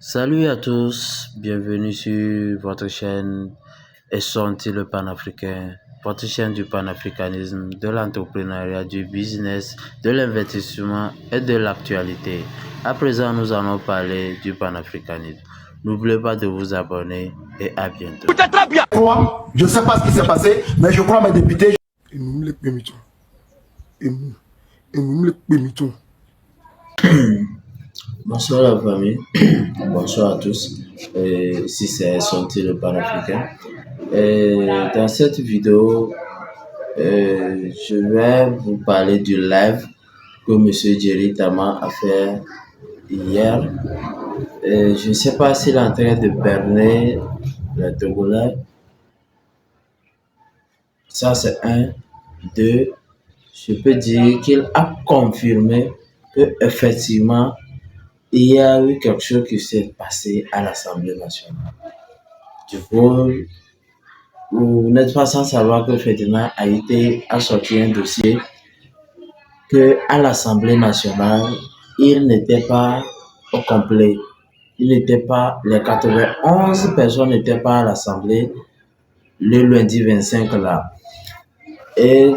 Salut à tous, bienvenue sur votre chaîne Essonti le panafricain, votre chaîne du panafricanisme, de l'entrepreneuriat, du business, de l'investissement et de l'actualité. À présent, nous allons parler du panafricanisme. N'oubliez pas de vous abonner et à bientôt. Je ne sais pas ce qui s'est passé, mais je crois mes députés. Bonsoir la famille, bonsoir à tous. Ici c'est Essonti le panafricain. Dans cette vidéo, je vais vous parler du live que M. Jerry Tama a fait hier. Je ne sais pas s'il est en train de berner les Togolais. Ça, c'est un. Deux, je peux dire qu'il a confirmé que effectivement il y a eu quelque chose qui s'est passé à l'Assemblée nationale. Du coup, vous n'êtes pas sans savoir que Ferdinand a sorti un dossier que à l'Assemblée nationale, il n'était pas au complet. Il n'était pas, les 91 personnes n'étaient pas à l'Assemblée le lundi 25 là. Et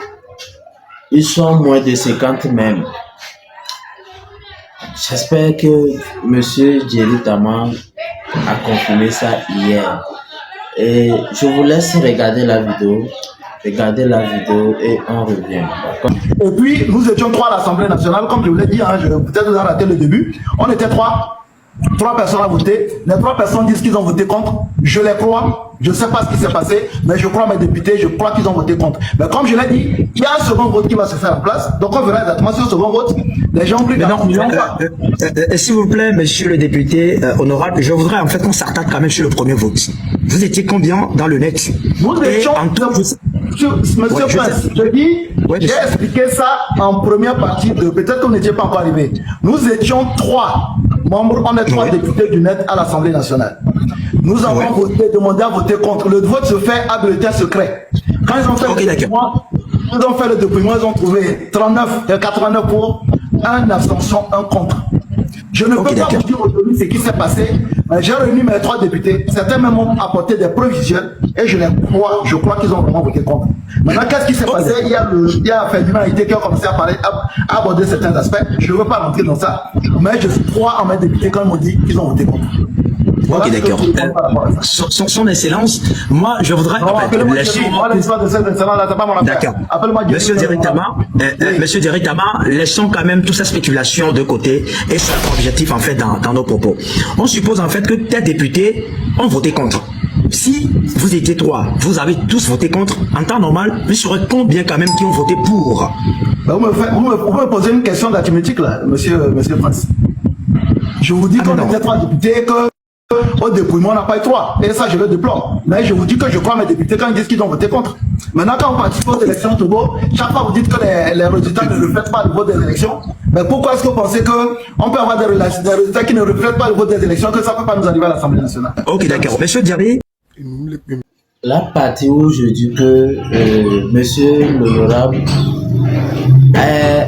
ils sont moins de 50 même. J'espère que M. Jerry Tama a confirmé ça hier. Et je vous laisse regarder la vidéo. Regardez la vidéo et on revient. Et puis, nous étions trois à l'Assemblée nationale, comme je vous l'ai dit, peut-être vous avez raté le début. On était trois personnes à voter. Les trois personnes disent qu'ils ont voté contre. Je les crois. Je ne sais pas ce qui s'est passé, mais je crois mes députés, je crois qu'ils ont voté contre. Mais comme je l'ai dit, il y a un second vote qui va se faire en place. Donc on verra exactement ce second vote. Les gens ont pris s'il vous plaît, monsieur le député honorable, je voudrais en fait qu'on s'attarde quand même sur le premier vote. Vous étiez combien dans le net? Nous étions en tout. Monsieur Prince, je dis, j'ai expliqué ça en première partie de. Peut-être qu'on n'était pas encore arrivé. Nous étions trois membres, on est trois députés du net à l'Assemblée nationale. Nous avons demandé à voter contre. Le vote se fait à bulletin secret. Quand ils ont fait le dépouillement, ils ont trouvé 89 pour, un abstention, un contre. Je ne peux pas vous dire aujourd'hui ce qui s'est passé, mais j'ai réuni mes trois députés. Certains même ont apporté des preuves visuelles et je crois qu'ils ont vraiment voté contre. Maintenant, qu'est-ce qui s'est passé? Il y a Ferdinand qui a commencé à aborder certains aspects. Je ne veux pas rentrer dans ça, mais je crois en mes députés quand ils m'ont dit qu'ils ont voté contre. Ok, d'accord. Son Excellence, moi, je voudrais... D'accord. Monsieur Jerry Tama, laissons quand même toute cette spéculation de côté et ça objectif en fait dans nos propos. On suppose en fait que tes députés ont voté contre. Si vous étiez trois, vous avez tous voté contre, en temps normal, vous saurez combien quand même qui ont voté pour? Vous me posez une question d'arithmétique là, monsieur Prince. Je vous dis qu'on était trois députés que... Au dépouillement, on n'a pas eu trois. Et ça, je le déplore. Mais je vous dis que je crois mes députés quand ils disent qu'ils ont voté contre. Maintenant, quand vous participez aux élections au Togo, chaque fois vous dites que les résultats ne reflètent pas le vote des élections. Mais pourquoi est-ce que vous pensez qu'on peut avoir des résultats qui ne reflètent pas le vote des élections, que ça ne peut pas nous arriver à l'Assemblée nationale? Ok, d'accord. Monsieur Jerry. La partie où je dis que monsieur l'honorable est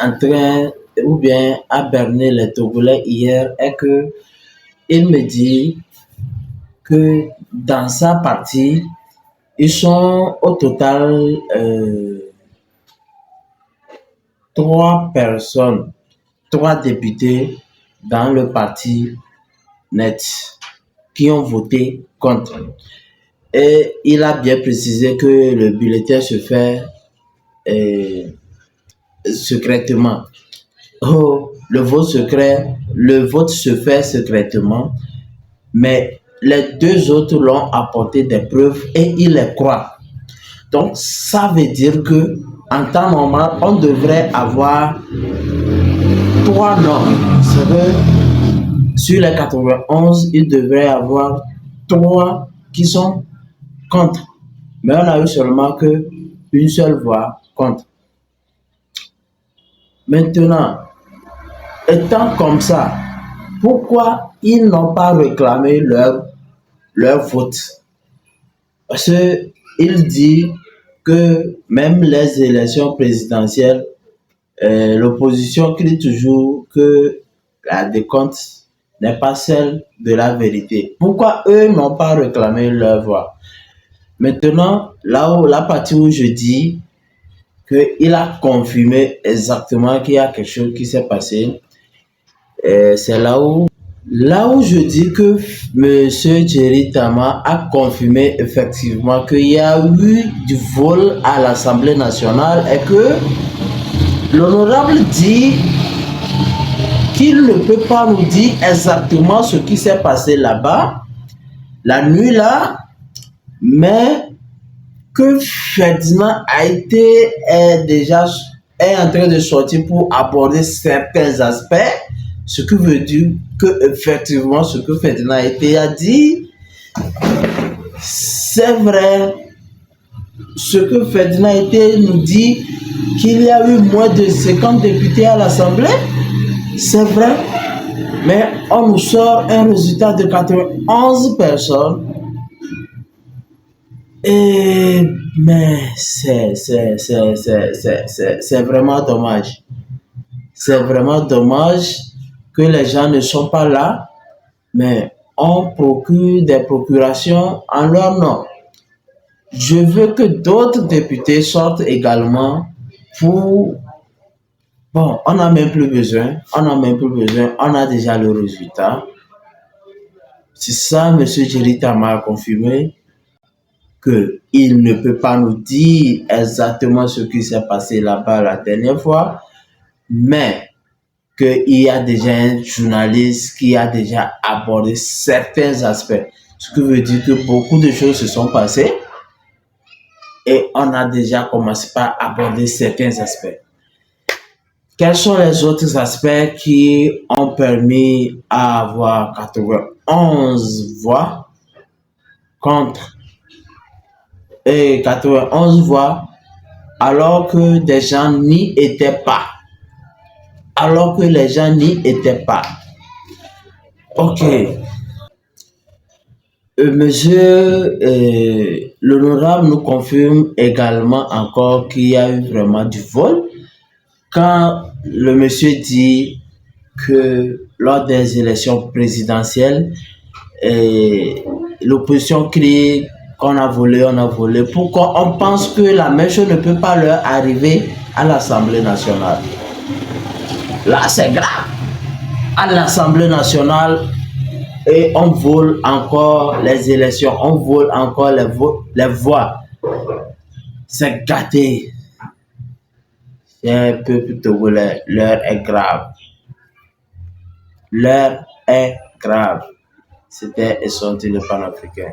en train, ou bien a berné les Togolais hier, est que il me dit que dans sa partie, ils sont au total trois personnes, trois députés dans le parti net qui ont voté contre. Et il a bien précisé que le bulletin se fait secrètement. Le vote se fait secrètement, mais les deux autres l'ont apporté des preuves et ils les croient. Donc, ça veut dire que en temps normal, on devrait avoir trois normes. C'est que sur les 91, il devrait y avoir trois qui sont contre. Mais on a eu seulement une seule voix contre. Maintenant, étant comme ça, pourquoi ils n'ont pas réclamé leur vote? Parce qu'il dit que même les élections présidentielles, l'opposition crie toujours que la décompte n'est pas celle de la vérité. Pourquoi eux n'ont pas réclamé leur voix? Maintenant, la partie où je dis qu'il a confirmé exactement qu'il y a quelque chose qui s'est passé, c'est là où je dis que M. Jerry Tama a confirmé effectivement qu'il y a eu du vol à l'Assemblée nationale et que l'honorable dit qu'il ne peut pas nous dire exactement ce qui s'est passé là-bas, la nuit là, mais que Ferdinand est en train de sortir pour aborder certains aspects, ce qui veut dire que effectivement ce que Ferdinand a dit, c'est vrai. Ce que Ferdinand nous dit qu'il y a eu moins de 50 députés à l'Assemblée, c'est vrai, mais on nous sort un résultat de 91 personnes. Mais c'est vraiment dommage. C'est vraiment dommage que les gens ne sont pas là, mais on procure des procurations en leur nom. Je veux que d'autres députés sortent également pour... Bon, on n'a même plus besoin, on a déjà le résultat. C'est ça, M. Jerry Tama a confirmé qu'il ne peut pas nous dire exactement ce qui s'est passé là-bas la dernière fois, mais qu'il y a déjà un journaliste qui a déjà abordé certains aspects. Ce qui veut dire que beaucoup de choses se sont passées et on a déjà commencé par aborder certains aspects. Quels sont les autres aspects qui ont permis à avoir 91 voix contre et 91 voix alors que des gens n'y étaient pas? Alors que les gens n'y étaient pas. Ok. Monsieur l'honorable nous confirme également encore qu'il y a eu vraiment du vol. Quand le monsieur dit que lors des élections présidentielles, l'opposition crie qu'on a volé, pourquoi on pense que la même chose ne peut pas leur arriver à l'Assemblée nationale? Là, c'est grave. À l'Assemblée nationale, et on vole encore les élections, on vole encore les voix. C'est gâté. Un peuple togolais, l'heure est grave. L'heure est grave. C'était et sorti le panafricain.